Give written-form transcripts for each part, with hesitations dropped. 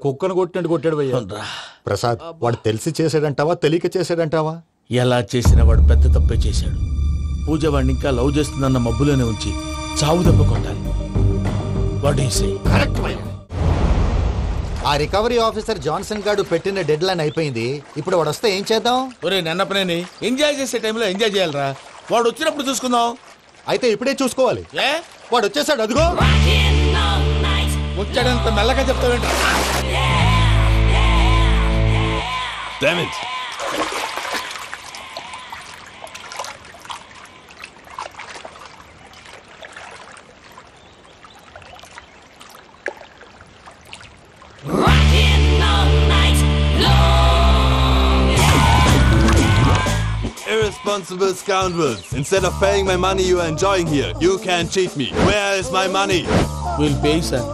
కుక్కను కొట్టినట్టు కొట్టాడు భయ్యా. ప్రసాద్ వాడు తెలిసి చేసాడంటావా తెలియక చేసాడంటావా? ఎలా చేసినా వాడు పెద్ద తప్పే చేశాడు. పూజ వాడిని ఇంకా లవ్ చేస్తుందన్న మబ్బులోనే ఉంచి చావు దెబ్బ కొట్టాలి. ఆ రికవరీ ఆఫీసర్ జాన్సన్ గారు పెట్టిన డెడ్ లైన్ అయిపోయింది. ఇప్పుడు వాడు వస్తే ఏం చేద్దాం? ఒరే నన్నపనేని ఎంజాయ్ చేసే టైంలో ఎంజాయ్ చేయాలరా. వాడు వచ్చినప్పుడు చూసుకుందాం. అయితే ఇప్పుడే చూసుకోవాలి. ఏ వాడు వచ్చేసాడు, అదిగో వచ్చాడంత మెల్లగా చెప్తావేంట? Damn it! Irresponsible scoundrels! Instead of paying my money you are enjoying here, you can cheat me. Where is my money? We'll pay, sir.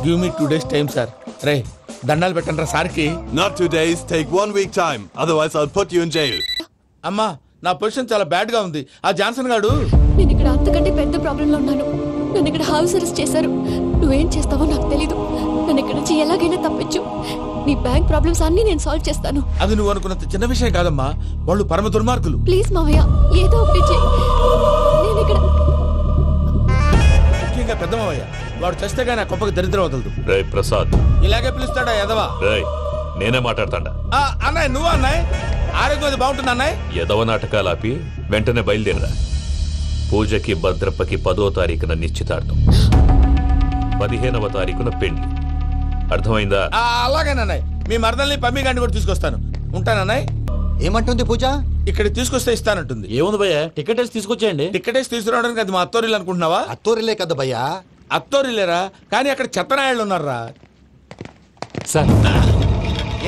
Give me 2 days time, sir. Ray, దండాలు పెట్టండి సార్కి. Not 2 days, take 1 week time. Otherwise I'll put you in jail. అమ్మా, నా position చాలా bad గా ఉంది. ఆ Johnson గాడు నేను ఇక్కడ అంతకంటే పెద్ద ప్రాబ్లం లో ఉన్నాను. నన్ను ఇక్కడ హౌస్ అరెస్ట్ చేశారు. నువ్వేం చేస్తావో నాకు తెలీదు. నన్ను ఇక్కడ నుంచి ఎలాగైనా తప్పించు. నీ బ్యాంక్ ప్రాబ్లమ్స్ అన్ని నేను సాల్వ్ చేస్తాను. అది నువ్వు అనుకున్నంత చిన్న విషయం కాదమ్మా. వాళ్ళు పరమ దుర్మార్గులు. ప్లీజ్ మావయ్య, ఏదో ఒకటి చెయ్యి. నేను ఇక్కడ ముఖ్యంగా పెద్దమయ్య వాడు చస్తే గానీ ఆ కొంపకి దరిద్రం వదలదు. రే ప్రసాద్, ఇలాగే పిలుస్తాడా ఎదవా? రేయ్ నేనే మాట్లాడతాడా? అన్నయ్య నువ్వు అన్నయ్య, ఆరోగ్యం అది బాగుంటుంది అన్నయ్య. ఎదవ నాటకాలు ఆపి వెంటనే బయలుదేరరా. పూజకి భద్రప్పకి 10వ తారీఖున నిశ్చితార్థం, 15వ తారీఖున పెళ్లి. అర్థమైందా? అలాగేనన్నయ్య. మీ మరదల్ని పమ్మి గండి కూడా తీసుకొస్తాను. ఉంటానన్నయ్య. ఏమంటుంది పూజ? ఇక్కడ తీసుకొస్తే ఇస్తానంటుంది. ఏముంది భయ్యా, టికెట్ వేసి తీసుకొచ్చేయండి. టికెట్ వేసి తీసుకురావడానికి అది మా అత్తోరిల్లు అనుకుంటున్నావా? అత్తూరిలే కదా భయ్యా. అత్తోరిల్లేరా, కానీ అక్కడ చెత్తనాయాళ్ళు ఉన్నారా. సార్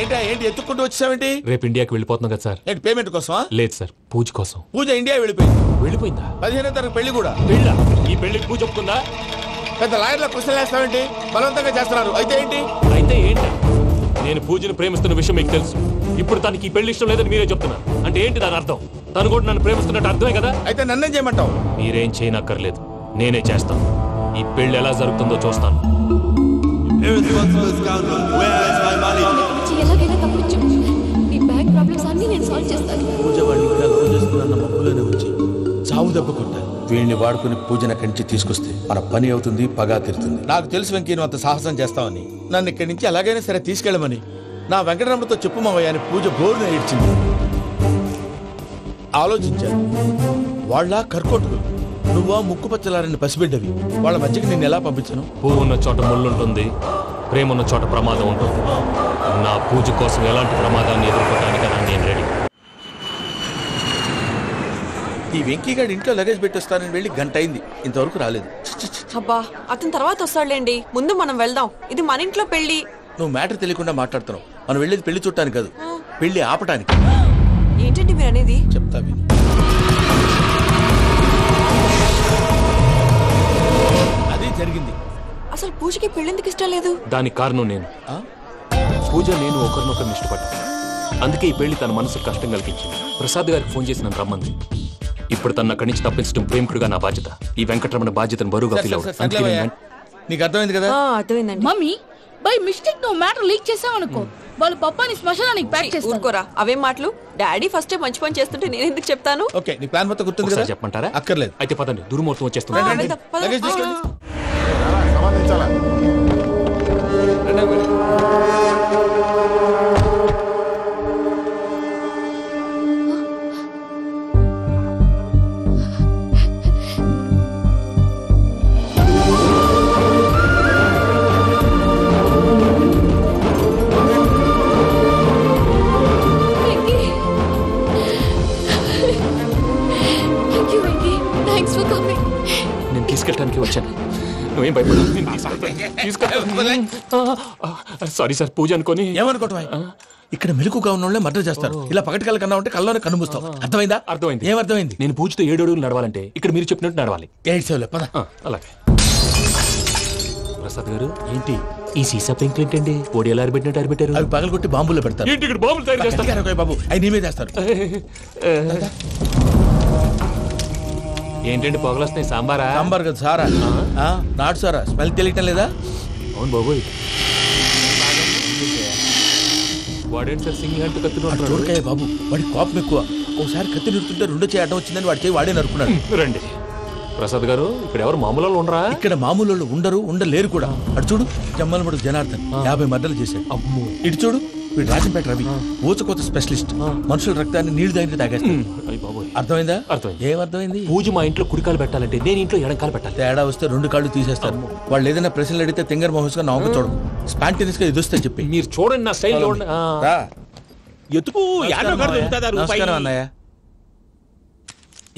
ఏంటి ఎత్తుక్కుంటూ వచ్చావేంటి? రేపు ఇండియాకి వెళ్ళిపోతున్నాం కదా సార్. ఏంటి పేమెంట్ కోసమా? లేదు సార్, పూజ కోసం. పూజ ఇండియా వెళ్ళిపోయింది. వెళ్ళిపోయిందా? 15వ తారీఖు పెళ్లి కూడా. పెళ్ళా? ఈ పెళ్లికి పూజ ఒప్పుకుందా? పెద్ద లాయర్ల క్వశ్చన్ వేస్తావేంటి? బలవంతంగా చేస్తున్నారు. అయితే ఏంటి? అయితే ఏంటి? నేను పూజను ప్రేమిస్తున్న విషయం మీకు తెలుసు. ఇప్పుడు తనకి ఈ పెళ్లి ఇష్టం లేదని మీరే చెప్తున్నారు. అంటే ఏంటి దాని అర్థం? తను కూడా నన్ను ప్రేమిస్తున్నట్టు అర్థమే కదా. అయితే నన్నేం చేయమంటావు? మీరేం చేయనక్కర్లేదు, నేనే చేస్తాను. ఈ పెళ్లి ఎలా జరుగుతుందో చూస్తాను. Irresponsible scoundrel! Where is my money? నుంచి ఎలాగైనా తప్పించు. నీ బ్యాంక్ ప్రాబ్లమ్స్ అన్ని నేను సాల్వ్ చేస్తాను. పూజ వాడిని ఇంకా లవ్ చేస్తుందన్న మబ్బులోనే వచ్చి చావు దెబ్బ కొట్టాలి. వీడిని వాడుకుని పూజన కంచి తీసుకొస్తే మన పని అవుతుంది, పగా తీరుతుంది. నాకు తెలుసు వెంకీ నువ్వు అంత సాహసం చేస్తావని. నన్ను ఇక్కడి నుంచి ఎలాగైనా సరే తీసుకెళ్ళమని నా వెంకటరమణతో చెప్పు మావయ్య అని పూజ బోరున ఏడ్చింది. ఆలోచించాను. వాళ్ళ కర్కోటకులు, నువ్వా ముక్కు పచ్చలారని పసిబిడ్డవి. వాళ్ళ మధ్యకి నేను ఎలా పంపించను? పువ్వు ఉన్న చోట ముళ్ళుంటుంది, ప్రేమ ఉన్న చోట ప్రమాదం ఉంటుంది. నా పూజ కోసం ఎలాంటి ప్రమాదాన్ని ఎదుర్కోవడానికైనా నేను రెడీ. ఈ వెంకీగాడి ఇంట్లో లగేజ్ పెట్టొస్తానని వెళ్ళి గంట అయింది, ఇంతవరకు రాలేదు. అబ్బా అతని తర్వాత వస్తాడులేండి, ముందు మనం వెళ్దాం. ఇది మన ఇంట్లో పెళ్లి. నువ్వు మ్యాటర్ తెలియకుండా మాట్లాడుతున్నావు. మనం వెళ్ళేది పెళ్లి చుట్టానికి కాదు, పెళ్లి ఆపటానికి. ఏంటండి మీరు అనేది? చెప్తా విను. అది జరిగింది. అసలు పూజకి పెళ్ళెందుకు ఇష్టం లేదు? దానికి కారణం నేను. పూజ నేను ఒకరినొకరిని ఇష్టపడ్డా. అందుకే ఈ పెళ్లి తన మనసుకు కష్టం కలిగించింది. ప్రసాద్ గారికి ఫోన్ చేసి నన్ను రమ్మంది. ఇప్పుడు తన అక్కడి నుంచి తప్పించడం ప్రేమికుడుగా నా బాధ్యత. ఈ వెంకటరమణ బాధ్యతను బరువుగా ఫీల్ అవుతుంది. నీకు అర్థమైంది కదా? అర్థమైందండి. మమ్మీ బై మిస్టేక్ నువ్వు మ్యాటర్ లీక్ చేసావనుకో, వాళ్ళు పప్పాని శ్మశానానికి ప్యాక్ చేస్తారు. ఊరుకోరా, అవేం మాటలు. డాడీ ఫస్ట్ మంచి పని చేస్తుంటే నేను ఎందుకు చెప్తాను? ఓకే, నీ ప్లాన్ మొత్తం గుర్తుంది కదా? చెప్పమంటారా? అక్కర్లేదు. అయితే పదండి, దుర్ముహూర్తం వచ్చేస్తుంది. వెళ్దాం, పద. లగేజ్ తీసుకెళ్ళి. నేను తీసుకెళ్ళడానికి వచ్చాను, నువ్వేం భయపడదు. సారీ సార్, పూజ అనుకోని. ఏమనుకోవటం? ఇక్కడ మెలకుగా ఉన్న వాళ్ళే మర్డర్ చేస్తారు. ఇలా పగటి కళ్ళ కన్నా ఉంటే కళ్ళలోనే కనుమూస్తావు. అర్థమైందా? అర్థమైంది. ఏమర్థమైంది? నేను పూజతో 7 అడుగులు నడవాలంటే ఇక్కడ మీరు చెప్పినట్టు నడవాలి. 8 సేవలే, పద. అలాగే. ప్రసాద్ గారు, ఏంటి ఈ సీసా పెంకులు ఏంటండి? పొడి ఎలా అరబెట్టినట్టు అరబెట్టారు? అవి పగలగొట్టి బాంబులో పెడతారు. ఏంటి ఇక్కడ బాంబులు తయారు చేస్తారు? బాబు అవి నీ మీద చేస్తారు. ఏంటండి పొగలు వస్తున్నాయి? సాంబారా? సాంబార్ కదా, సారా. నాటు సారా. స్మెల్ తెలియటం లేదా? అవును బాబోయ్. వాడేంటి సార్ సింగిల్ హ్యాండ్ వాడు కత్తిని చూడకాయ బాబు, వాడి కోపం ఎక్కువ. ఒకసారి కత్తి నిరుతుంటే రెండో చేయి అడ్డం వచ్చిందని వాడి చేయి వాడే నరుకున్నాడు. రండి ప్రసాద్ గారు, ఇక్కడ ఎవరు మామూలు వాళ్ళు ఉండరా? ఇక్కడ మామూలు వాళ్ళు ఉండరు, ఉండలేరు కూడా. అటు చూడు, జమ్మలమడు జనార్దన్ 50 మర్డర్లు చేశాడు. అమ్మో. ఇటు చూడు, వీడు రాజంపేట రవి ఊచకోత స్పెషలిస్ట్. మనుషుల రక్తాన్ని నీళ్లు దగ్గర తాగేస్తాడు. అయ్య బాబోయ్. అర్థమైందా? అర్థమైంది. ఏమర్థమైంది? పూజ మా ఇంట్లో కుడికాలు పెట్టాలంటే నేను ఇంట్లో ఎడంకాలు పెట్టాలి. తేడా వస్తే 2 కాళ్ళు తీసేస్తారు. వాళ్ళు ఏదైనా ప్రశ్నలు అడిగితే తింగర్ మహోస్ గా నవ్వు చూడదు, స్పాంటినియస్ గా ఎదుస్తా చెప్పి. మీరు చూడండి నా స్టైల్ చూడండి. రా. ఎతుకు నమస్కారం అన్నయ్య.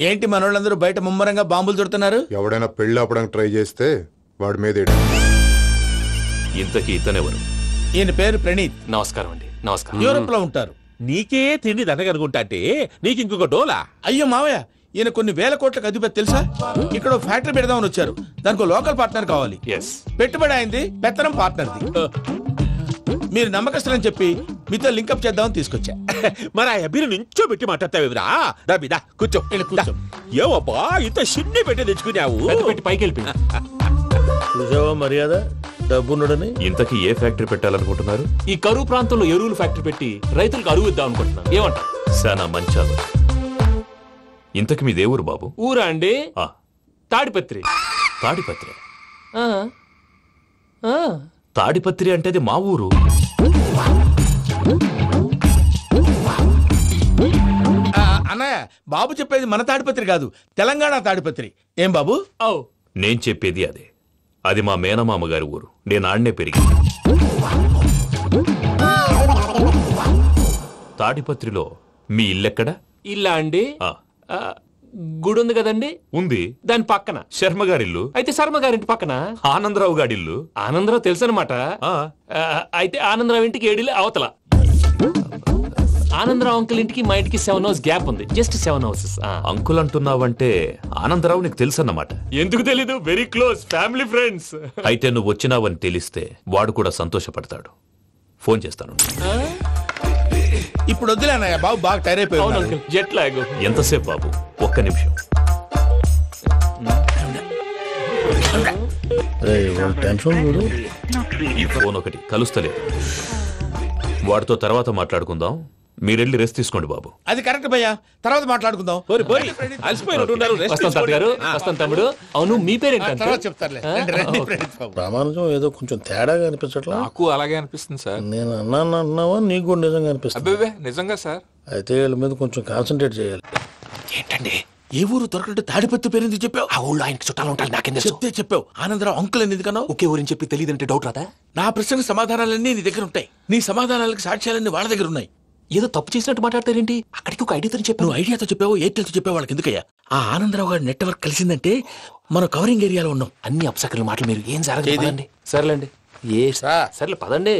ఏంటి మనోళ్ళందరూ బయట ముమ్మరంగా బాంబులు దొరుకుతున్నారు? ఎవడైనా పెళ్లి ఆపడానికి ట్రై చేస్తే వాడి మీద ఇంతకీ ఇతనెవరు? ఈయన పేరు ప్రణీత్. నమస్కారం అండి. నమస్కారం. యూరోప్ లో ఉంటారు. నీకే తిండి దండగనుకుంటా అంటే నీకు ఇంకొక డోలా? అయ్యో మావయ్య, ఈయన కొన్ని వేల కోట్లకు అధిపతి తెలుసా? ఇక్కడ ఫ్యాక్టరీ పెడదామని వచ్చారు. దానికి లోకల్ పార్ట్నర్ కావాలి. ఎస్. పెట్టుబడి అయింది, పెత్తనం పార్ట్నర్ది. మీరు నమ్మకస్తులని చెప్పి మీతో లింకప్ చేద్దామని తీసుకొచ్చా. మరి ఆ అబ్బిని నుంచో పెట్టి మాట్లాడతావురా? దాబిదా కూర్చో. కూర్చో. ఏవబ్బా ఇంత సిన్ని పెట్టి తెచ్చుకున్నావు? పెద్ద పెట్టి పైకి వెళ్ళిపోయింది. చూసావా మర్యాద, డబ్బున్నడని. ఇంతకీ ఏ ఫ్యాక్టరీ పెట్టాలనుకుంటున్నారు? ఈ కరువు ప్రాంతంలో ఎరువులు ఫ్యాక్టరీ పెట్టి రైతులకు అరువు ఇద్దాం అనుకుంటున్నాను. ఏమంటారు? శానా మంచాలు. ఇంతకి మీ దేవురు బాబు? ఊరా అండి? తాడిపత్రి. తాడిపత్రి? తాడిపత్రి అంటే అది మా ఊరు. అన్నయ్య, బాబు చెప్పేది మన తాడిపత్రి కాదు, తెలంగాణ తాడిపత్రి. ఏం బాబు? నేను చెప్పేది అదే. అది మా మేనమామ గారి ఊరు. నేను ఆడనే పెరిగింది. తాడిపత్రిలో మీ ఇల్లెక్కడ? ఇల్లా అండి? గుడి ఉంది కదండి. ఉంది. దాని పక్కన శర్మ గారిల్లు. అయితే శర్మ గారింటి పక్కన ఆనందరావు గారిల్లు. ఆనందరావు తెలుసు అనమాట. అయితే ఆనందరావు ఇంటికి 7 అవతల. ఆనందరావు అంకుల్ ఇంటికి మా ఇంటికి 7 hours గ్యాప్ ఉంది. Just 7 hours. అంకుల్ అంటున్నావంటే ఆనందరావు నీకు తెలుసు అన్నమాట. ఎందుకు తెలీదు? Very close family friends. అయితే నువ్వు వచ్చినావని తెలిస్తే వాడు కూడా సంతోషపడతాడు. ఫోన్ చేస్తాను. ఇప్పుడు వద్దులే అన్నయ్య, బాబు బాగా టైర్ అయిపోయాడు. Jet lag. ఎంతసేపు బాబు? ఒక్క నిమిషం. ఈ ఫోన్ ఒకటి కలుస్తలేదు. వాడితో తర్వాత మాట్లాడుకుందాం. మీరెళ్ళి రెస్ట్ తీసుకోండి బాబు. అది కరెక్ట్ భయ్యా, తర్వాత మాట్లాడుకుందాం. తమ్ముడు. అవును, మీ పేరేంటి? ప్రామాణికం ఏదో కొంచెం తేడాగా అనిపించట్లా? నాకు అలాగే అనిపిస్తుంది సార్. నేను అన్నావా నీకు కూడా నిజంగా అనిపిస్తుంది? అబ్బే నిజంగా సార్. అయితే వీళ్ళ మీద కొంచెం కాన్సన్ట్రేట్ చేయాలి. ఏంటండి ఏ ఊరు దొరకట్టు తాడిపత్రి పేరు ఎందుకు చెప్పావు? ఆ ఊళ్ళో ఆయనకి చుట్టాలు ఉంటారు. నాకేం చెప్తే చెప్పావు. ఆనందరావు అంకుల్ అని ఎందుకన్నావు? ఒకే ఊరిని చెప్పి తెలియదంటే డౌట్ రాదా? నా ప్రశ్నకు సమాధానాలన్నీ నీ దగ్గర ఉంటాయి. నీ సమాధానాలకు సాక్ష్యాలన్నీ వాళ్ళ దగ్గర ఉన్నాయి. ఏదో తప్పు చేసినట్టు మాట్లాడతారేంటి? అక్కడికి ఒక ఐడియాతో చెప్పావు. నువ్వు ఐడియాతో చెప్పావు, ఎయిర్టెల్తో చెప్పావు, వాళ్ళకి ఎందుకయ్యా? ఆ ఆనందరావు గారి నెట్వర్క్ కలిసిందంటే మనం కవరింగ్ ఏరియాలో ఉన్నాం. అన్ని అప్సకర్ల మాటలు మీరు ఏం జరగదండి. సర్లేండి. సర్లే పదండి.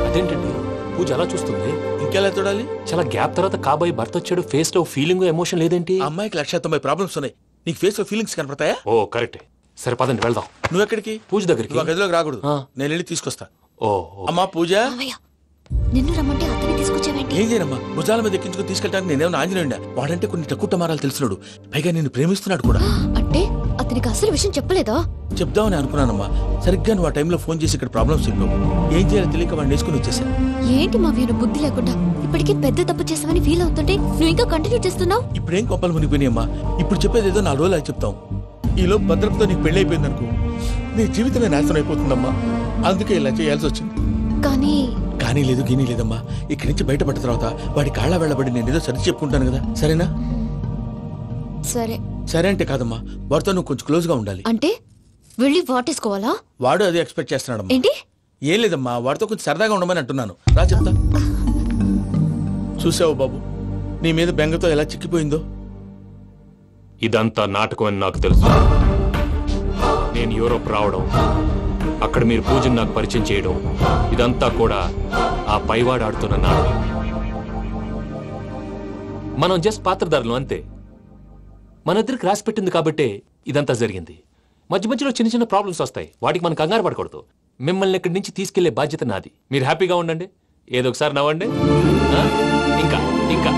అదేంటండి పూజ అలా చూస్తుంది? ఇంకెలా చూడాలి? చాలా గ్యాప్ తర్వాత కాబోయే భర్త వచ్చాడు. ఫేస్ లో ఫీలింగ్ ఎమోషన్ లేదేంటి? అమ్మాయికి 190 ప్రాబ్లమ్స్ ఉన్నాయి. నీకు ఫేస్ లో ఫీలింగ్స్ కనపడతాయా? ఓ కరెక్ట్. సరే పదండి వెళ్దాం. నువ్వు ఎక్కడికి? పూజ దగ్గరికి. గదిలోకి రాకూడదు, నేను వెళ్ళి తీసుకొస్తా. ఓ అమ్మా పూజ, నిన్ను రమ్మంటే అతని తీసుకొచ్చావేంటి? ఏం చేయనమ్మా, భుజాల మీద ఎక్కించుకుని తీసుకెళ్ళడానికి నేనేమన్నా ఆంజనేయుడా? వాడంటే కొన్ని తక్కువ టమారాలు తెలిసినాడు, పైగా నేను ప్రేమిస్తున్నాడు కూడా. అంటే అతనికి అసలు విషయం చెప్పలేదా? చెప్దామని అనుకున్నానమ్మా. సరిగ్గా నువ్వు ఆ టైంలో ఫోన్ చేసి ఇక్కడ ప్రాబ్లమ్స్ చెప్పావు. ఏం చేయాలో తెలియక వాడిని వేసుకుని వచ్చేసా. ఏంటి మా వీరు బుద్ధి లేకుండా ఇప్పటికీ పెద్ద తప్పు చేసావని ఫీల్ అవుతుంటే నువ్వు ఇంకా కంటిన్యూ చేస్తున్నావు? ఇప్పుడేం కొప్పలు మునిగిపోయినాయమ్మా. ఇప్పుడు చెప్పేది ఏదో 4 రోజులు చెప్తాం. ఈలో భద్రతతో నీకు పెళ్లి అయిపోయింది అనుకో, నీ జీవితమే నాశనం అయిపోతుందమ్మా. అందుకే ఇలా చేయాల్సి వచ్చింది. కానీ లేదు గీనీ లేదమ్మా. ఇక్కడి నుంచి బయటపడ్డ తర్వాత వాడి కాళ్ళ వెళ్ళబడి నేను ఏదో సరి చెప్పుకుంటాను కదా, సరేనా? సరే అంటే కాదమ్మా, వాడితో నువ్వు కొంచెం క్లోజ్ గా ఉండాలి. అంటే వెళ్ళి వాటేసుకోవాలా? వాడు అదే ఎక్స్పెక్ట్ చేస్తున్నాడమ్మా. ఏంటి? ఏం లేదమ్మా, వాడితో కొంచెం సరదాగా ఉండమని అంటున్నాను. రా చెప్తా. చూసావు బాబు, నీ మీద బెంగతో ఎలా చిక్కిపోయిందో. ఇదంతా నాటకం అని నాకు తెలుసు. నేను యూరోప్ రావడం, అక్కడ మీరు పూజను నాకు పరిచయం చేయడం, ఇదంతా కూడా ఆ పైవాడు ఆడుతున్న నాటకం. మనం జస్ట్ పాత్రధారులు అంతే. మన ఇద్దరికి రాసి పెట్టింది కాబట్టే ఇదంతా జరిగింది. మధ్య మధ్యలో చిన్న చిన్న ప్రాబ్లమ్స్ వస్తాయి, వాటికి మనం కంగారు పడకూడదు. మిమ్మల్ని ఇక్కడి నుంచి తీసుకెళ్లే బాధ్యత నాది. మీరు హ్యాపీగా ఉండండి, ఏదో ఒకసారి నవ్వండి. ఇంకా ఇంకా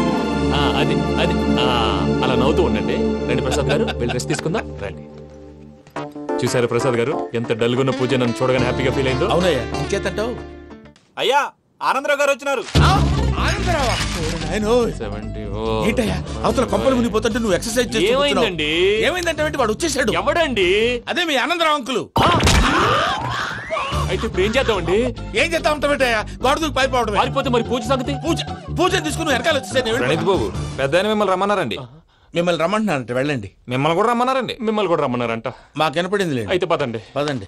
అది అది అలా నవ్వుతూ ఉండండి. రండి ప్రసాద్ గారు, వెళ్ళి రెస్ట్ తీసుకుందాం. రండి. చూసారు ప్రసాద్ గారు ఎంత డల్గున్న పూజ నన్ను చూడగానే హ్యాపీగా ఫీల్ అయిందో. అవునయ్యా, ఇంకేతంటావు? అయ్యా ఆనందరావు గారు వచ్చినారు. ఏంటయ్యా అవతల కొంపలు మునిగిపోతుంటే నువ్వు ఎక్సర్సైజ్ చేస్తూ ఏమైందండి? ఏమైందంటే వాడు వచ్చేసాడు. ఎవడండి? అదే మీ ఆనందరావు అంకులు. అయితే ఇప్పుడు ఏం చేద్దామండి? ఏం చేస్తా ఉంటావేటయ్యా, గోడ దూకి పైపోవడం. పారిపోతే మరి పూజ సంగతి? పూజ తీసుకుని వెనకాల వచ్చేసాను. ప్రణీత్ బాబు పెద్ద మిమ్మల్ని రమ్మన్నారండి. మిమ్మల్ని రమ్మంటున్నారంట, వెళ్ళండి. మిమ్మల్ని కూడా రమ్మన్నారండి. మిమ్మల్ని కూడా రమ్మన్నారంట. మాకు వినపడింది లేదు. అయితే పదండి. పదండి.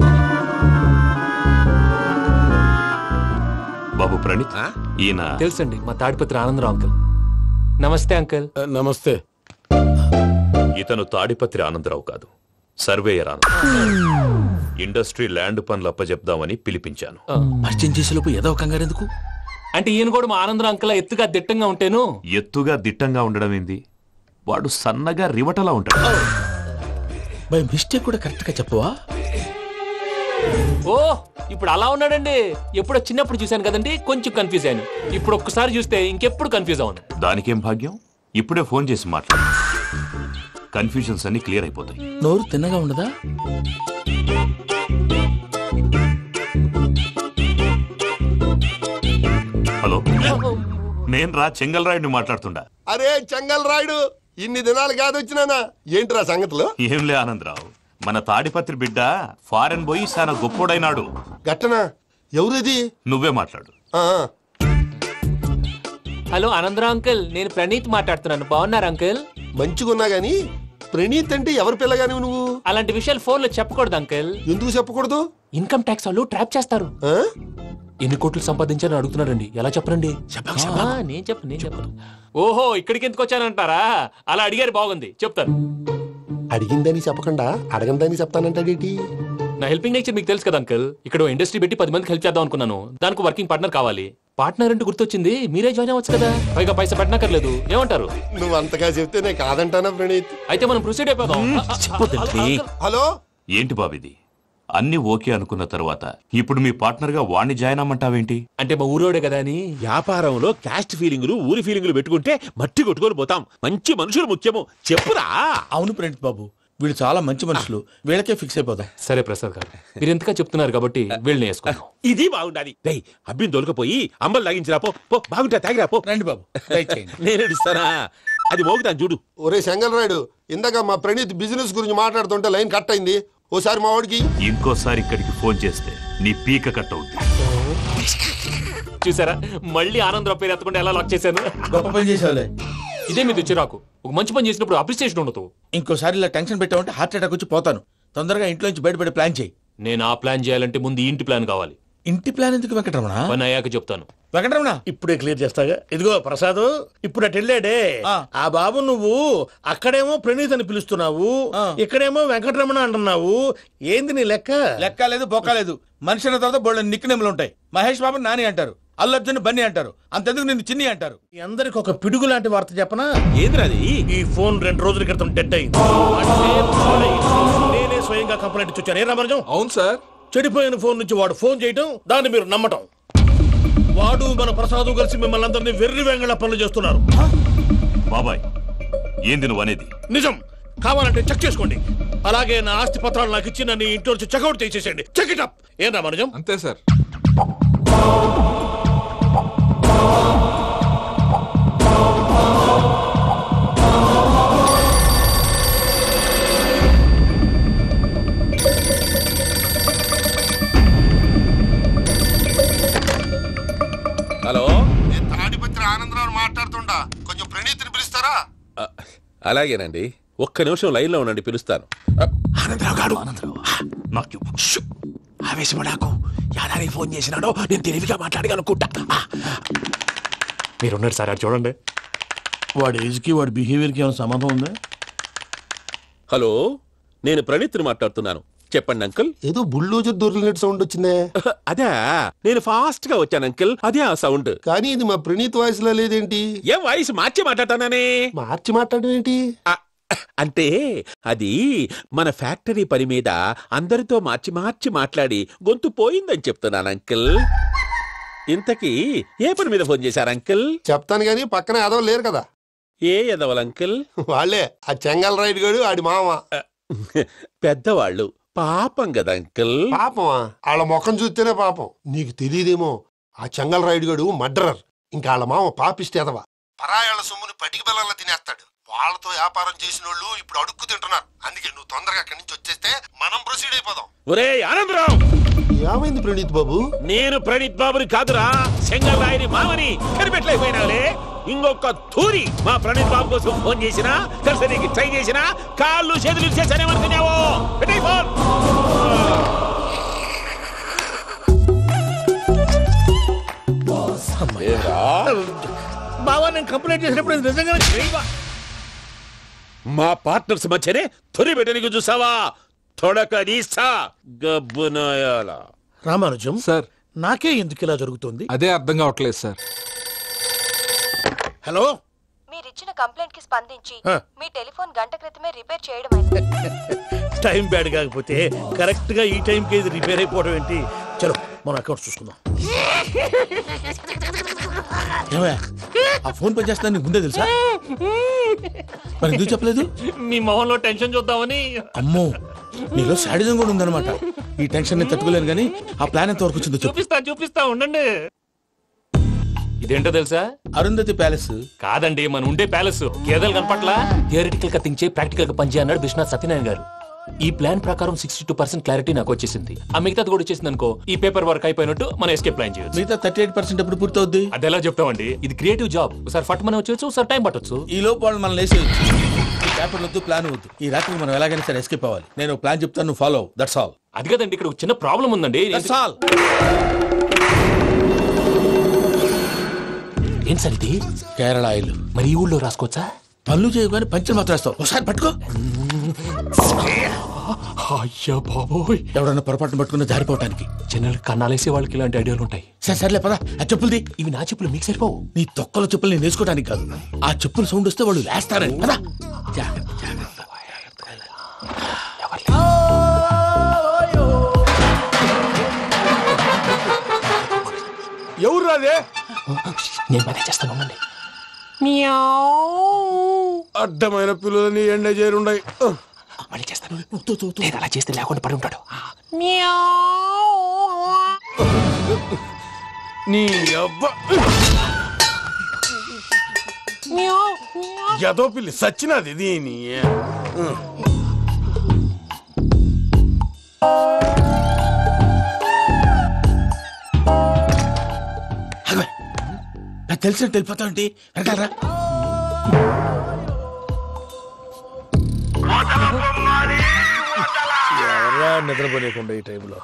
బాబు ప్రణీత్, ఈయన తెలుసండి మా తాడిపత్రి ఆనందరావు అంకుల్. నమస్తే అంకుల్. నమస్తే. ఇతను తాడిపత్రి ఆనందరావు కాదు, సర్వేయర్ ఆనందరావు. ఇండస్ట్రీ ల్యాండ్ పనులు అప్పచెప్దామని పిలిపించాను. పరిచయం చేసేలోపు ఏదో కంగారు ఎందుకు? అంటే ఈయన కూడా మా ఆనందరావు అంకుల్ ఎత్తుగా దిట్టంగా ఉంటేను. ఎత్తుగా దిట్టంగా ఉండడం ఏంది, వాడు సన్నగా రివటలా ఉంటాడు. బై మిస్టేక్ కూడా కరెక్ట్ గా చెప్పవా? ఓ ఇప్పుడు అలా ఉన్నాడండి. ఎప్పుడో చిన్నప్పుడు చూశాను కదండి, కొంచెం కన్ఫ్యూజ్ అయ్యాను. ఇప్పుడు ఒక్కసారి చూస్తే ఇంకెప్పుడు కన్ఫ్యూజ్ అవును. దానికేం భాగ్యం, ఇప్పుడే ఫోన్ చేసి మాట్లాడు, కన్ఫ్యూజన్స్ అన్ని క్లియర్ అయిపోతాయి. నోరు తిన్నగా ఉండదా? హలో, నేను రా చెంగల్ రాయుడిని మాట్లాడుతుండా. అరే చెంగల్ రాయుడు, ఇన్ని దినాలు కాదు వచ్చినానా, ఏంట్రా సంగతులు? ఏంలే ఆనందరావు, మన తాడిపత్రి బిడ్డ ఫారెన్ పోయి చాలా గొప్పోడైనాడు. గట్టనా? ఎవరిది? నువ్వే మాట్లాడు. హలో ఆనందరావు అంకుల్, నేను ప్రణీత్ మాట్లాడుతున్నాను. బాగున్నారు అంకుల్? మంచిగున్నా గాని ప్రణీత్ అంటే ఎవరి పిల్లగాని నువ్వు? అలాంటి విషయాలు ఫోన్ లో చెప్పకూడదు అంకుల్. ఎందుకు చెప్పకూడదు? ఇన్కమ్ ట్యాక్స్ వాళ్ళు ట్రాప్ చేస్తారు. ఎన్ని కోట్లు సంపాదించాలని అడుగుతున్నారండి, ఎలా చెప్పరండి? నేను చెప్పను. ఓహో ఇక్కడికి ఎందుకు వచ్చానంటారా? అలా అడిగారు, బాగుంది, చెప్తాను. అడిగిందని చెప్పకుండా అడగందని చెప్తానంటాడేటి? నా హెల్పింగ్ నేచర్ మీకు తెలుసు కదా అంకుల్. ఇక్కడ ఇండస్ట్రీ పెట్టి 10 మందికి హెల్ప్ చేద్దాం అనుకున్నాను. దానికి వర్కింగ్ పార్ట్నర్ కావాలి. పార్ట్నర్ అంటే గుర్తొచ్చింది, మీరే జాయిన్ అవ్వచ్చు కదా, పైగా పైసా పెట్టనక్కర్లేదు. ఏమంటారు? నువ్వు అంతగా చెప్తే నేను కాదంటానా ప్రణీత్? అయితే మనం ప్రొసీడ్ అయిపోదాం. హలో, ఏంటి బాబిది, అన్ని ఓకే అనుకున్న తర్వాత ఇప్పుడు మీ పార్ట్నర్ గా వాణ్ణి జాయిన్ అమ్మంటావేంటి? అంటే మా ఊరోడే కదా అని. వ్యాపారంలో క్యాస్ట్ ఫీలింగులు ఊరి ఫీలింగులు పెట్టుకుంటే మట్టి కొట్టుకొని పోతాం. మంచి మనుషులు ముఖ్యము, చెప్పురా. అవును ప్రణీత్ బాబు, వీళ్ళు చాలా మంచి మనుషులు, వీళ్ళకే ఫిక్స్ అయిపోతాం. సరే ప్రసాద్ గారు, మీరు ఎంతగా చెప్తున్నారు కాబట్టి వీళ్ళని వేసుకున్నాం. ఇది బాగుండాలి. రేయ్ అబ్బిని దొలకపోయి అంబలు లాగించిరా పో. బాగుంటా తాగిరా పో. రండి బాబు, నేను ఇస్తానా? అది మోగుతాను చూడు. ఒరే చెంగల్ రాయుడు, ఇందాక మా ప్రణీత్ బిజినెస్ గురించి మాట్లాడుతుంటే లైన్ కట్ అయింది. ఓసారి మా వాడికి ఇంకోసారి ఇక్కడికి ఫోన్ చేస్తే నీ పీక కట్ అవుతుంది. చూసారా, మళ్ళీ ఆనందరావు పేరు ఎత్తకుండా ఎలా లాక్ చేశాను. గొప్ప పని చేసేవాళ్ళే. ఇదే మీద చిరాకు. ఒక మంచి పని చేసినప్పుడు అప్రిసియేషన్ ఉండదు. ఇంకోసారి ఇలా టెన్షన్ పెట్టామంటే హార్ట్ అటాక్ వచ్చి పోతాను. తొందరగా ఇంట్లో నుంచి బయటపడే ప్లాన్ చేయి. నేను ఆ ప్లాన్ చేయాలంటే ముందు ఇంటి ప్లాన్ కావాలి. ఇంటి ప్లాన్ ఎందుకు వెంకటరమణ? పని అయ్యాక చెప్తాను. వెంకటరమణ ఇప్పుడే క్లియర్ చేస్తాగా. ఇదిగో ప్రసాద్, ఇప్పుడు అటు వెళ్ళాడే ఆ బాబు, నువ్వు అక్కడేమో ప్రణీత్ అని పిలుస్తున్నావు, ఇక్కడేమో వెంకటరమణ అంటున్నావు. ఏంది నీ లెక్క? లెక్క లేదు, బొక్క లేదు. మనిషి అన్న తర్వాత బోళ్ళ నిక్నెములు ఉంటాయి. మహేష్ బాబు నాని అంటారు, అల్లు అర్జున్ బన్నీ అంటారు, అంతెందుకు నిన్ను చిన్ని అంటారు. అందరికి ఒక పిడుగు లాంటి వార్త చెప్పనా? ఏంద్రది? ఈ ఫోన్ 2 రోజుల క్రితం డెడ్ అయింది. నేనే స్వయంగా కంప్లైంట్ ఇచ్చి వచ్చాను. ఏ రామరాజం? అవును సార్. చెడిపోయిన ఫోన్ నుంచి వాడు ఫోన్ చేయటం, దాన్ని మీరు నమ్మటం. వాడు మన ప్రసాదు కలిసి మిమ్మల్ని అందరినీ వెర్రి వెంగళ పనులు చేస్తున్నారు. బాబాయ్, ఏంది నువ్వు అనేది? నిజం. కావాలంటే చెక్ చేసుకోండి. అలాగే నా ఆస్తి పత్రాలు నాకు ఇచ్చి నన్ను ఇంట్లో నుంచి చెక్అౌట్ చేసేసండి. Check it up. ఏం రామరాజం? అంతే సార్. హలో, నేను తాడిపత్రి ఆనందరావు మాట్లాడుతుండా, కొంచెం ప్రణీత్ని పిలుస్తారా? అలాగేనండి, ఒక్క నిమిషం లైన్ లో ఉండండి, పిలుస్తాను. ఆనందరావు గాడు, ఆవేశపడాకు. యాదారి ఫోన్ చేసినాడో నేను తెలివిగా మాట్లాడగలనుకుంటా. మీరున్నారు సార్, అది చూడండి. వాడి ఏజ్కి వాడి బిహేవియర్కి ఏమైనా సంబంధం ఉందా? హలో, నేను ప్రణీత్ని మాట్లాడుతున్నాను. చెప్పండి అంకుల్. ఏదో బుల్డోజర్ దొరికినట్టు సౌండ్ వచ్చిందే. అదే, నేను ఫాస్ట్ గా వచ్చాను అంకుల్, అదే ఆ సౌండ్. కానీ ఇది మా ప్రణీత్ వాయిస్ లో లేదేంటి? ఏం వాయిస్ మార్చి మాట్లాడతానే? మార్చి మాట్లాడడం ఏంటి? అంటే అది మన ఫ్యాక్టరీ పని మీద అందరితో మార్చి మార్చి మాట్లాడి గొంతు పోయిందని చెప్తున్నాను అంకుల్. ఇంతకీ ఏ పని మీద ఫోన్ చేశారు అంకుల్? చెప్తాను గానీ పక్కన ఎదవ లేరు కదా. ఏ ఎదవలు అంకుల్? వాళ్ళే, ఆ చెంగల్ రైడ్ గాడు, ఆడి మామ. పెద్దవాళ్ళు పాపం కదా అంకుల్. పాపమా? వాళ్ళ ముఖం చూస్తేనే పాపం. నీకు తెలియదేమో, ఆ చెంగల్ రైడ్ గడు మర్డరర్. ఇంకా వాళ్ళ మామ పాపిస్తేదవా, పరాయాళ్ళ సొమ్ముని పటికి బెల్లంలో తినేస్తాడు. వాళ్ళతో వ్యాపారం చేసిన వాళ్ళు ఇప్పుడు అడుక్కు తింటున్నారు. అందుకే నువ్వు తొందరగా అక్కడి నుంచి వచ్చేస్తే మనం ప్రొసీడ్ అయిపోదాం. ఒరే ఆనందరావు, ఏమైంది ప్రణీత్ బాబు? నేను ప్రణీత్ బాబుని కాదురా, సెంగల్ రాయని మామని. కనిపెట్టలేకపోయినావులే. ఇంకొక తూరి మా ప్రణీత్ బాబు కోసం ఫోన్ చేసినా, కలిసి ట్రై చేసినా కాళ్ళు చేతులు చేశానేమనుకున్నావో. పెట్టేయ్ ఫోన్. బావా, నేను కంప్లైంట్ చేసినప్పుడు నిజంగానే చేయవా? మా పార్ట్నర్స్ మధ్యనే తొలి పెట్టడానికి చూసావా? తొడక నీస్తా గబ్బునాయాల. రామానుజం సార్, నాకే ఎందుకు ఇలా జరుగుతుంది? అదే అర్థం కావట్లేదు సార్. హలో, మీరిచ్చిన కంప్లైంట్ కి స్పందించి మీ టెలిఫోన్ గంట క్రితమే రిపేర్ చేయడం టైం బ్యాడ్ కాకపోతే కరెక్ట్ గా ఈ టైం కి ఇది రిపేర్ అయిపోవడం ఏంటి? చలో మన అకౌంట్ చూసుకుందాం. ఆ ఫోన్ పని చేస్తా నీకు ముందే తెలుసా? మరి ఎందుకు చెప్పలేదు? మీ మొహంలో టెన్షన్ చూద్దామని. అమ్మో, నీలో శాడిజం కూడా ఉందన్నమాట. ఈ టెన్షన్ నేను తట్టుకోలేను కానీ ఆ ప్లాన్ ఎంత వరకు వచ్చిందో చూపిస్తా ఉండండి. ఇదేంటో తెలుసా? అరుంధతి ప్యాలెస్ కాదండి, మన ఉండే ప్యాలెస్. గేదెలు కనపట్లా? థియరిటికల్ గా థింక్ చేయి, ప్రాక్టికల్ గా పనిచేయ అన్నాడు విశ్వనాథ్ సత్యనారాయణ గారు. ఈ ప్లాన్ ప్రకారం 62% క్లారిటీ నాకు వచ్చేసింది. ఆ మిగతాది కూడా వచ్చేసింది అనుకో, ఈ పేపర్ వర్క్ అయిపోయినట్టు మనం ఎస్కేప్ ప్లాన్ చేయొచ్చు. మిగతా 38% ఎప్పుడు పూర్తవుద్ది? అది ఎలా చెప్తామండి? ఇది క్రియేటివ్ జాబ్. ఒకసారి ఫట్ మనం వచ్చేయచ్చు, ఒకసారి టైం పట్టొచ్చు. ఈ లోపు వాళ్ళు మనం లేసేయచ్చు. ఈ పేపర్ వద్దు, ప్లాన్ వద్దు. ఈ రాత్రికి మనం ఎలాగైనా సరే ఎస్కేప్ అవ్వాలి. నేను ప్లాన్ చెప్తాను, నువ్వు ఫాలో. That's all. అది కదండి, ఇక్కడ ఒక చిన్న ప్రాబ్లం ఉందండి. That's all. ఏం సార్ ఇది? కేరళ ఆయిల్. మరి ఈ ఊళ్ళో రాసుకోవచ్చా? పనులు చేయగానే పంచర్ మాత్రం వేస్తావు. ఒకసారి పట్టుకో. అయ్యా బాబోయ్, ఎవడన్నా పొరపాటున పట్టుకున్న జారిపోవటానికి. జనరల్ కన్నాలేసే వాళ్ళకి ఇలాంటి ఐడియాలు ఉంటాయి. సర్లే పదా, ఆ చెప్పులది. ఇవి నా చెప్పులు, మీకు సరిపోవు. నీ తొక్కల చెప్పులు నేను వేసుకోవడానికి కాదు, ఆ చెప్పులు సౌండ్ వస్తే వాళ్ళు లేస్తారని. పదా. ఎవరు రాదే? నేను మేనేజ్ చేస్తాను, ఉండండి. అడ్డమైన పిల్లలని ఎండ చేరుండయి. మళ్ళీ చేస్తాను. నేను అలా చేస్తే లేకుండా పడి ఉంటాడు. నీ అబ్బ ఎదో పిల్లి సచ్చినది దీని. నాకు తెలిసినట్టు వెళ్ళిపోతావుంటి. వెనకాలరా. ఎవరా నిద్రపోలేకుండా ఈ టైంలో?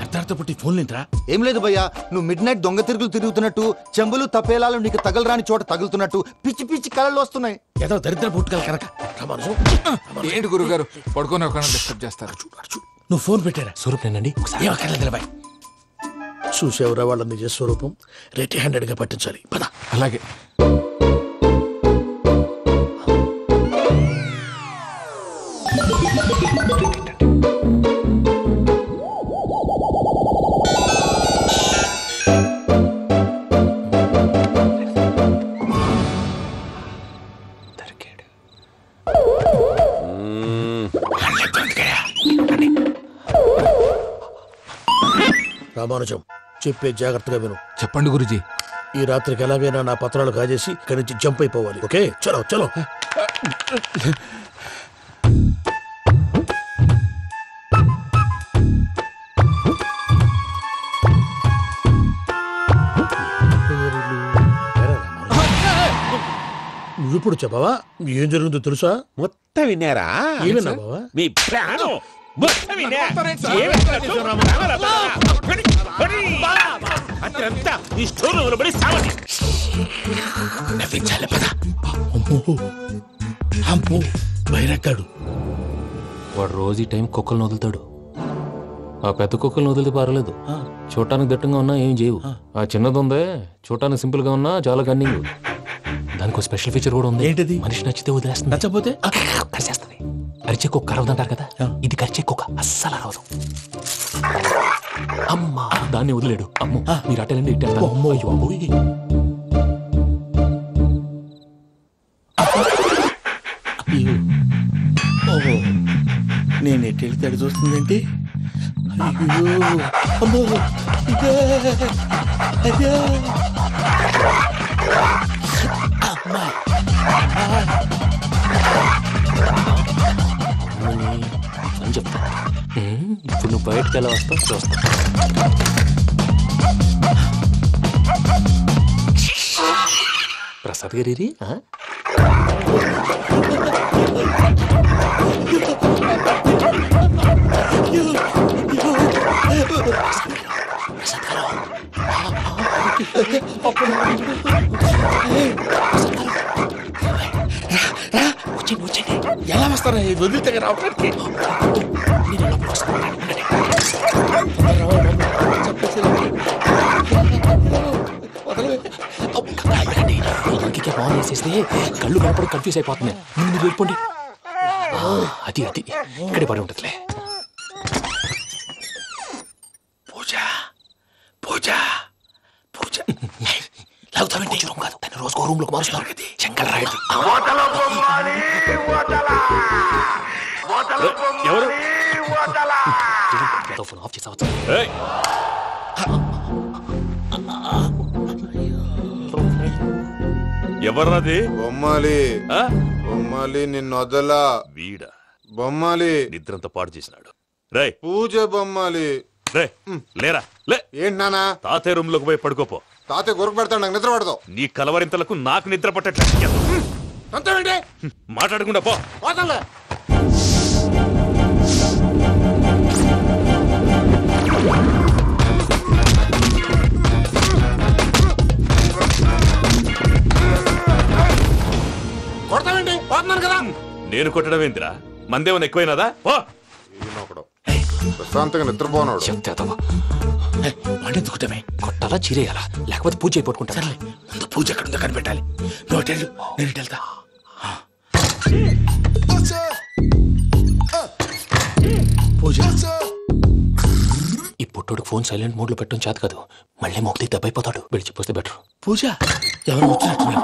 అర్థార్థ పుట్టి ఫోన్ లేంట్రా? ఏం లేదు భయ్యా, నువ్వు మిడ్ నైట్ దొంగ తిరుగులు తిరుగుతున్నట్టు, చెంబులు తపేలాలు నీకు తగలరాని చోట తగులుతున్నట్టు పిచ్చి పిచ్చి కళలు వస్తున్నాయి. ఏదో దరిద్ర పుట్టుకల కనుక. ఏంటి గురుగారు పడుకొని ఒక డిస్టర్బ్ చేస్తారు? నువ్వు ఫోన్ పెట్టారా? స్వరూపేనండి. చూసేవరా వాళ్ళ నిజ స్వరూపం. రెట్టి హ్యాండెడ్ గా పట్టించాలి. పద. అలాగే. రామానుజం, చెప్పే జాగ్రత్తగా విను. చెప్పండి గురుజీ. ఈ రాత్రికి ఎలాగైనా నా పత్రాలు కాజేసి ఇక్కడి నుంచి జంప్ అయిపోవాలి. ఓకే, చలో చలో. నువ్విప్పుడు చెప్పవా ఏం జరుగుతుందో తెలుసా? మొత్తం విన్నారా? ఏమన్నా బావా? మీ ప్రాణం బైరక్కాడు. వాడు రోజు ఈ టైం కుక్కలను వదులుతాడు. ఆ పెద్ద కుక్కలను వదిలితే పర్లేదు, చూడటానికి దట్టంగా ఉన్నా ఏం చేయవు. ఆ చిన్నది ఉందే, చూడటానికి సింపుల్ గా ఉన్నా చాలా కన్నింగ్. దానికి స్పెషల్ ఫీచర్ కూడా ఉంది. ఏంటిది? మనిషి నచ్చితే వదిలేస్తుంది, నచ్చపోతే కరిచేస్తుంది. అరిచే కుక్క అరవదంటారు కదా, ఇది కరిచే కుక్క అస్సలు అరవదు. అమ్మా, దాన్ని వదిలేడు. అమ్మో, మీరు అటెండి ఇట్టే. అమ్మో, అయ్యో అమ్మోయ్. నేను ఎటు వెళ్తే అడు చూస్తుందంటే అయ్యో అమ్మో ఇదే అదే అమ్మా అని చెప్తా. ఇప్పుడు నువ్వు బయటకు ఎలా వస్తావు చూస్తా. ప్రసాద్ గారి ఎలా వస్తారా వదిలితే రావడానికి ఆన్ చేసేస్తే కళ్ళు కనపడి కన్ఫ్యూజ్ అయిపోతున్నాయి. మీరు వెళ్ళిపోండి. అది అది ఇక్కడే పడి ఉంటుందిలే. పూజ పూజ పూజ లాగుతామంటే రూమ్ కాదు, దాన్ని రోజుకో రూమ్ లోకి మారుస్తున్నారు కదా. చెంగల్ రాయడు. ఎవరు ఫోన్ ఆఫ్ చేసావచ్చు. ఎవర్రాది? బొమ్మాలి బొమ్మాలి నిన్ను వదలా. వీడ బొమ్మాలి నిద్రంతా పాడు చేసినాడు. రే పూజ బొమ్మాలి. రే లేరా లే. ఏంటి నానా? తాతయ్య రూమ్ లోకి పోయి పడుకోపో. తాతయ్య గురకు పెడతాడు, నాకు నిద్ర పడతావు. నీ కలవరింతలకు నాకు నిద్ర పట్టట్లేదు. అంతేంటి మాట్లాడకుండా పో. పోతాలే. కొడతామండి, పోతున్నాను కదా. నేను కొట్టడం ఏంటిరా? మందేమన్నా ఎక్కువైనదా? పో. ప్రశాంతంగా నిద్రపోనాడు. మండెందుకుంటామే? కొట్టాలా చీరేయాలా లేకపోతే పూజ అయిపోట్టుకుంటా. ముందు పూజ ఎక్కడుందో కనిపెట్టాలి. నువ్వు వెళ్ళు, నేను ఇటు వెళ్తా. పూజ ఈ పుట్టోడు ఫోన్ సైలెంట్ మోడ్ లో పెట్టడం చేత కాదు. మళ్ళీ మొక్కి దెబ్బైపోతాడు. విడిచిపోతే బెటర్. పూజ ఎవరు వచ్చినట్టున్నారు?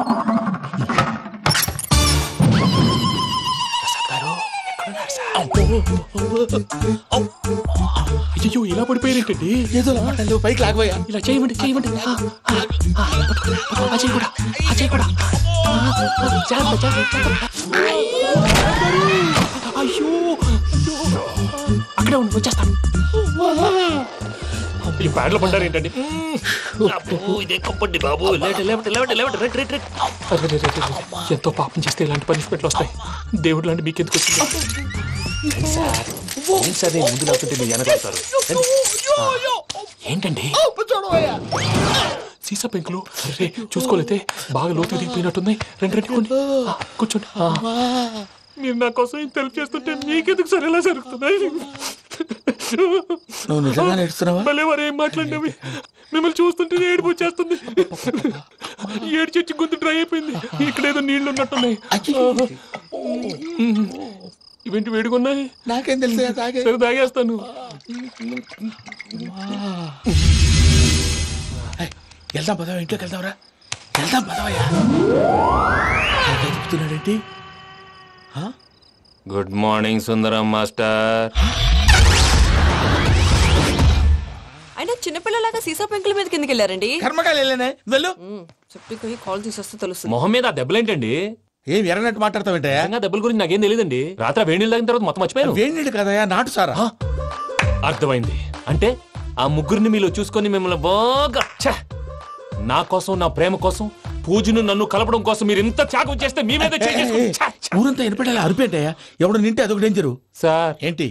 అయ్యో ఇలా పడిపోయారేంటండి? ఏదో మాట్లాడలేవు, పైకి లాగబోయా. ఇలా చేయమండి చేయమండి. అజయ్ కూడా అజయ్ కూడా అయ్యో అక్కడే ఉండి వచ్చేస్తాను. ఈ బ్యాడ్లో పడ్డారు ఏంటండి? ఇదే కంపండి బాబు. ఎంతో పాపం చేస్తే ఇలాంటి పనిష్మెంట్లు వస్తాయి. దేవుడు లాంటి మీకెందుకు వచ్చింది సార్? నేను ముందు లేకుంటే మీరు వెనకాడతారు. ఏంటండి సీసా పెంకులు? అరే చూసుకోలేతే బాగా లోతు దిగిపోయినట్టున్నాయి. రండి రండి కూర్చోండి. మీరు నా కోసం ఇంత హెల్ప్ చేస్తుంటే మీకెందుకు సరే ఎలా జరుగుతున్నాయి? నువ్వు నిజంగా నేర్చుతున్నావా? మళ్ళీ వారు ఏం మాట్లాడినవి? మిమ్మల్ని చూస్తుంటే ఏడుపు వచ్చేస్తుంది. ఏడు చచ్చి గొంతు డ్రై అయిపోయింది. ఇక్కడ ఏదో నీళ్లు ఉన్నట్టున్నాయి. ఇవేంటి వేడుకున్నాయి? నాకేం తెలుసు. సరే తాగేస్తాను. వెళ్దాం పదవా, ఇంట్లోకి వెళ్దాంరా. వెళ్దాం పదవయ్యా. చెప్తున్నాడేంటి? గుడ్ మార్నింగ్ సుందరం మాస్టర్. అయినా చిన్నపిల్లలాగా సీసా పెంకుల మీద కిందకి వెళ్ళారండి. కర్మకాయలు వెళ్ళానే. వెళ్ళు. చెప్పి కాల్ తీసేస్తే తెలుసు. మొహం మీద ఆ దెబ్బలేంటండి? ఏం ఎర్రనట్టు మాట్లాడతావేంటయా? దెబ్బల గురించి నాకేం తెలియదండి. రాత్రి వేడి నీళ్ళు తాగిన తర్వాత మొత్తం మర్చిపోయాను. వేడి నీళ్ళు కదయా, నాటు సారా. అర్థమైంది. అంటే ఆ ముగ్గురిని మీలో చూసుకొని మిమ్మల్ని బాగా నా కోసం, నా ప్రేమ కోసం, పూజను నన్ను కలపడం కోసం మీరు ఇంత త్యాగం చేస్తే మీ మీద ఊరంతా వినపడేలా అరిపేంటయా? ఎవడు నింటే అదొక డేంజరు. సార్ ఏంటి?